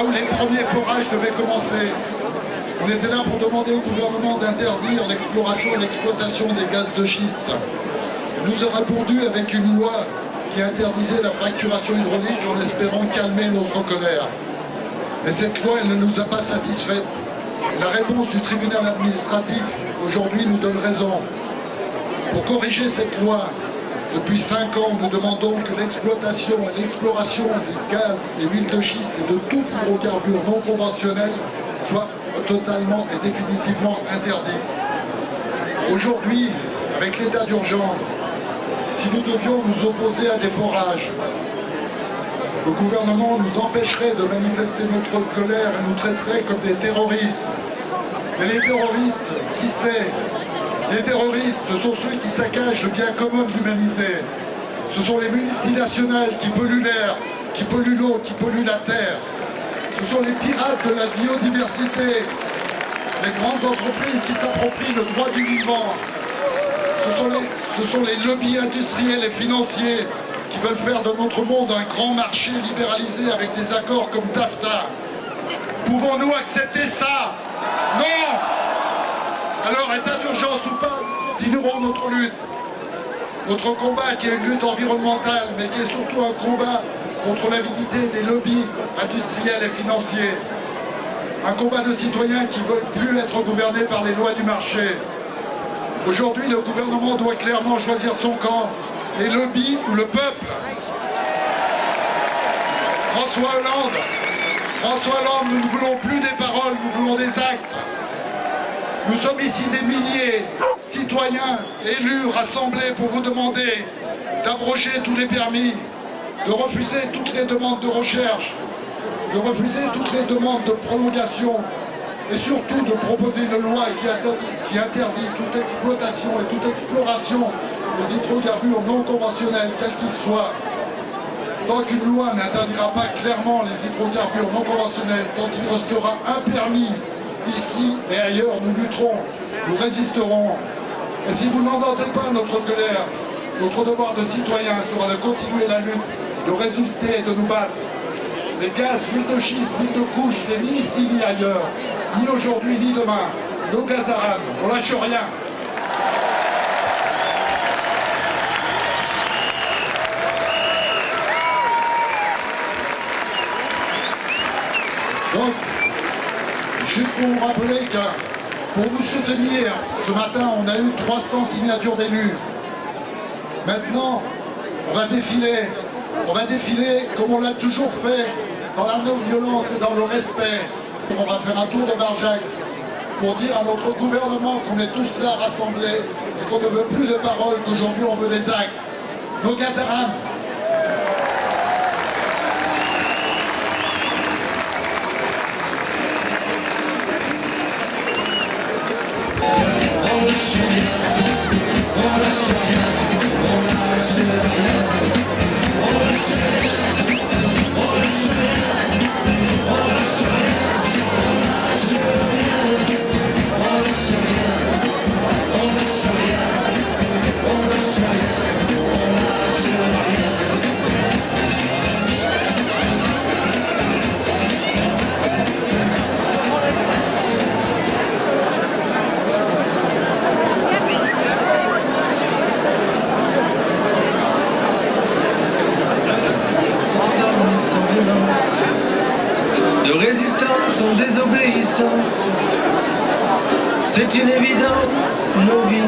là où les premiers forages devaient commencer. On était là pour demander au gouvernement d'interdire l'exploration et l'exploitation des gaz de schiste. Il nous a répondu avec une loi qui interdisait la fracturation hydraulique en espérant calmer notre colère. Mais cette loi, elle ne nous a pas satisfaits. La réponse du tribunal administratif aujourd'hui nous donne raison. Pour corriger cette loi, depuis 5 ans, nous demandons que l'exploitation et l'exploration des gaz et huiles de schiste et de tout hydrocarbure non conventionnel soient totalement et définitivement interdits. Aujourd'hui, avec l'état d'urgence, si nous devions nous opposer à des forages, le gouvernement nous empêcherait de manifester notre colère et nous traiterait comme des terroristes. Mais les terroristes, qui c'est? Les terroristes, ce sont ceux qui saccagent le bien commun de l'humanité. Ce sont les multinationales qui polluent l'air, qui polluent l'eau, qui polluent la terre. Ce sont les pirates de la biodiversité, les grandes entreprises qui s'approprient le droit du vivant. Ce sont les lobbies industriels et financiers qui veulent faire de notre monde un grand marché libéralisé avec des accords comme TAFTA. Pouvons-nous accepter ça? Non! Alors, état d'urgence ou pas, continuerons notre lutte. Notre combat qui est une lutte environnementale, mais qui est surtout un combat contre l'avidité des lobbies industriels et financiers. Un combat de citoyens qui ne veulent plus être gouvernés par les lois du marché. Aujourd'hui, le gouvernement doit clairement choisir son camp, les lobbies ou le peuple. François Hollande, nous ne voulons plus des paroles, nous voulons des actes. Nous sommes ici des milliers, citoyens, élus, rassemblés pour vous demander d'abroger tous les permis, de refuser toutes les demandes de recherche, de refuser toutes les demandes de prolongation et surtout de proposer une loi qui interdit toute exploitation et toute exploration des hydrocarbures non conventionnels, quels qu'ils soient. Tant qu'une loi n'interdira pas clairement les hydrocarbures non conventionnels, tant qu'il restera un permis ici et ailleurs, nous lutterons, nous résisterons. Et si vous n'entendez pas notre colère, notre devoir de citoyen sera de continuer la lutte, de résister et de nous battre. Les gaz, l'huile de schiste, l'huile de couche, c'est ni ici ni ailleurs, ni aujourd'hui ni demain. Nos gaz à rame, on lâche rien. Donc, juste pour vous rappeler que pour nous soutenir, ce matin, on a eu 300 signatures d'élus. Maintenant, on va défiler comme on l'a toujours fait, dans la non-violence et dans le respect. On va faire un tour de Barjac pour dire à notre gouvernement qu'on est tous là rassemblés et qu'on ne veut plus de paroles, qu'aujourd'hui on veut des actes. Nos gaz à rame. De résistance en désobéissance, c'est une évidence, nos vies.